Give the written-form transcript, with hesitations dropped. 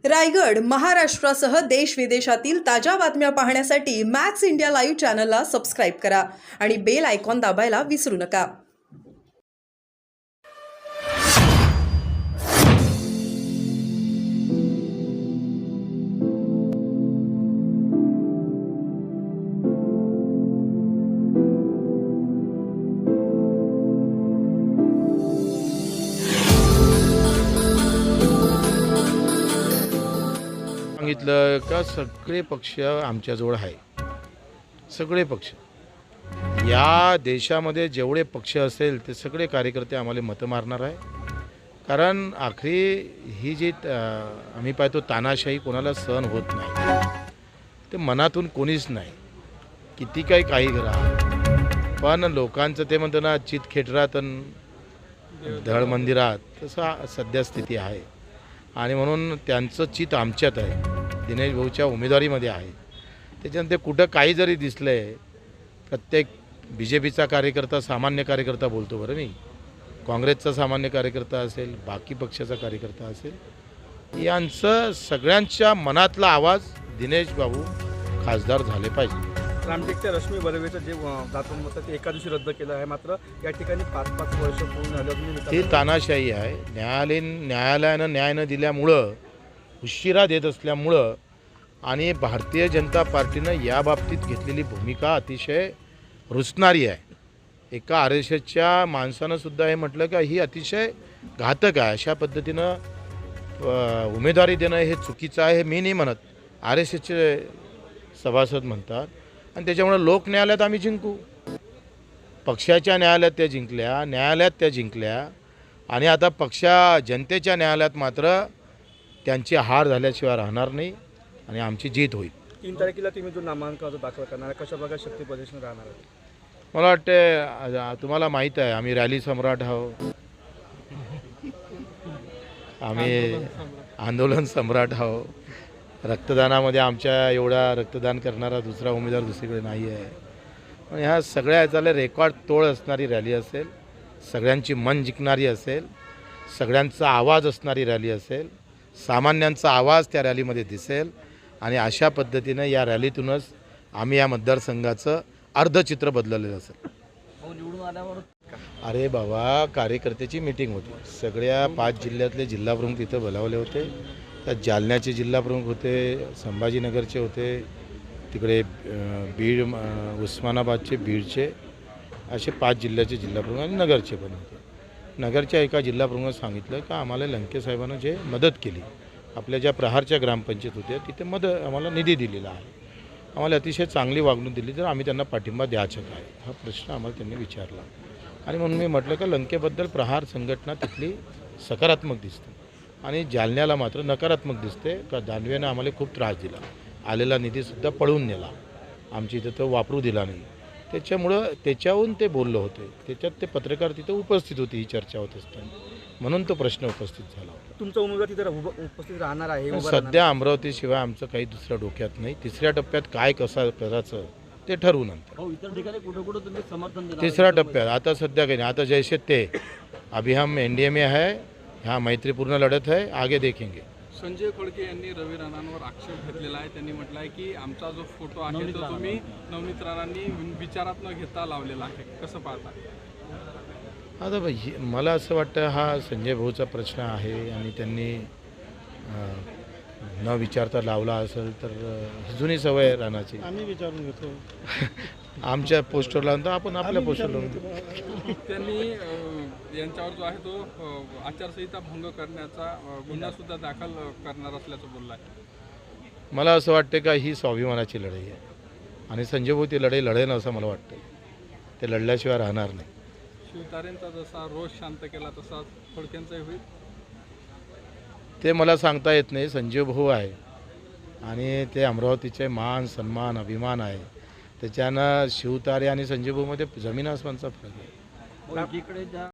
रायगड, महाराष्ट्रासह देश विदेशातील ताज्या बातम्या पाहण्यासाठी मॅक्स इंडिया लाईव्ह चॅनलला सबस्क्राईब करा आणि बेल आयकॉन दाबायला विसरू नका. सांगितलं का सगळे पक्ष आमच्याजवळ आहे. सगळे पक्ष, या देशामध्ये जेवढे पक्ष असेल ते सगळे कार्यकर्ते आम्हाला मतं मारणार आहे. कारण आखरी ही जी आम्ही पाहतो तानाशाही कोणाला सहन होत नाही. ते मनातून कोणीच नाही, किती काही करा, पण लोकांचं ते म्हणतं ना, चित खेटरात धड मंदिरात, तसं सध्या स्थिती आहे. आणि म्हणून त्यांचं चित आमच्यात आहे, दिनेश भाऊच्या उमेदवारीमध्ये आहे. त्याच्यानंतर कुठं काही जरी दिसलं आहे, प्रत्येक BJPचा कार्यकर्ता सामान्य कार्यकर्ता बोलतो, बरं मी काँग्रेसचा सामान्य कार्यकर्ता असेल, बाकी पक्षाचा कार्यकर्ता असेल, यांचं सगळ्यांच्या मनातला आवाज दिनेश भाऊ खासदार झाले पाहिजे. रामटेकच्या रश्मी बर्वेचं जे दातून होतं ते एका दिवशी रद्द केलं आहे. मात्र या ठिकाणी 5-5 वर्ष पूर्ण झालं. ही तानाशाही आहे. न्यायालयानं न्याय न दिल्यामुळं, उशिरा देत असल्यामुळं, आणि भारतीय जनता पार्टीनं या बाबतीत घेतलेली भूमिका अतिशय रुचणारी आहे. एका RSSच्या माणसानंसुद्धा हे म्हटलं का ही अतिशय घातक आहे. अशा पद्धतीनं उमेदवारी देणं हे चुकीचं आहे. हे मी नाही म्हणत, RSSचे सभासद म्हणतात. आणि त्याच्यामुळे लोक न्यायालयात आम्ही जिंकू. पक्षाच्या न्यायालयात त्या जिंकल्या आणि आता जनतेच्या न्यायालयात मात्र त्यांची हार झाल्याशिवाय राहणार नाही आणि आमची जीत होईल. 3 तारखेला तुम्ही जो नामांकन दाखल करणार आहे, कशा प्रकारे शक्ती प्रदर्शन राहणार आहे? मला वाटते तुम्हाला माहीत आहे, आम्ही रॅली सम्राट आहोत, आम्ही आंदोलन सम्राट आहोत. रक्तदानामध्ये आमच्या एवढा रक्तदान करणारा दुसरा उमेदवार दुसरीकडे नाही आहे. पण ह्या सगळ्या ह्याचाले रेकॉर्ड तोड असणारी रॅली असेल, सगळ्यांची मन जिंकणारी असेल, सगळ्यांचा आवाज असणारी रॅली असेल, सामान्यांचा आवाज त्या रॅलीमध्ये दिसेल. आणि अशा पद्धतीनं या रॅलीतूनच आम्ही या मतदारसंघाचं अर्धचित्र बदललेलं असेल. अरे बाबा, कार्यकर्त्याची मीटिंग होती, सगळ्या 5 जिल्ह्यातले जिल्हाप्रमुख तिथं बोलावले होते. त्यात जालन्याचे जिल्हाप्रमुख होते, संभाजीनगरचे होते, तिकडे बीड, उस्मानाबादचे, बीडचे, असे 5 जिल्ह्याचे जिल्हाप्रमुख आणि नगरचे पण होते. नगरच्या एका जिल्हाप्रमुखानं सांगितलं का आम्हाला लंके साहेबांना जे मदत केली, आपल्या ज्या प्रहारच्या ग्रामपंचायत होत्या तिथे आम्हाला निधी दिलेला आहे, आम्हाला अतिशय चांगली वागणूक दिली, तर आम्ही त्यांना पाठिंबा द्यायचा काय, हा प्रश्न आम्हाला त्यांनी विचारला. आणि म्हणून मी म्हटलं का लंकेबद्दल प्रहार संघटना तिथली सकारात्मक दिसते आणि जालन्याला मात्र नकारात्मक दिसते. का दानवेनं आम्हाला खूप त्रास दिला, आलेला निधीसुद्धा पळवून नेला, आमची इथं तो वापरू दिला नाही. त्याच्याहून ते बोललं होते. त्याच्यात ते पत्रकार तिथं उपस्थित होती, ही चर्चा होत असताना, म्हणून तो प्रश्न उपस्थित झाला होता. तुमचा उमेदवार तिथे उपस्थित राहणार आहे? सध्या अमरावतीशिवाय आमचं काही दुसऱ्या डोक्यात नाही. 3ऱ्या टप्प्यात काय कसं करायचं ते ठरवू नंतर. इतर ठिकाणी कुठं तुम्ही समर्थन देणार? 3ऱ्या टप्प्यात आता सध्या काही नाही. आता जैसे ते अभी हम NDA में है, हाँ मैत्रीपूर्ण लढत है, आगे देखेंगे. संजय खोडके यांनी रवी राणांवर आक्षेप घेतलेला आहे. त्यांनी म्हटलं आहे की आमचा जो फोटो आहे तो तुम्ही नवनीत राणांनी विचारात न घेता लावलेला आहे, कसं पाहता? आता मला असं वाटतं हा संजय भाऊचा प्रश्न आहे आणि त्यांनी न विचारता लावला असेल तर जुनी सवय राणाची. आम्ही विचारून घेतो. आमच्या पोस्टर लावून तर आपण आपल्या पोस्टर लावून. त्यांनी यांच्यावर जो आहे तो आचारसंहिता भंग करण्याचा गुन्हा सुद्धा दाखल करणार असल्याचं बोललं आहे. मला असं वाटतं का ही स्वाभिमानाची लढाई आहे आणि संजय भाऊ ती लढाई लढेल असं मला वाटतं. ते लढल्याशिवाय राहणार नाही. शिवतारेंचा जसा रोष शांत केला तसा खोडकेंचाही होईल ते मला सांगता येत नाही. संजय भाऊ आहे आणि ते अमरावतीचे मान सन्मान अभिमान आहे. त्याच्यानं शिवतारे आणि संजय भाऊमध्ये जमीन आसमानचा फरक आहे.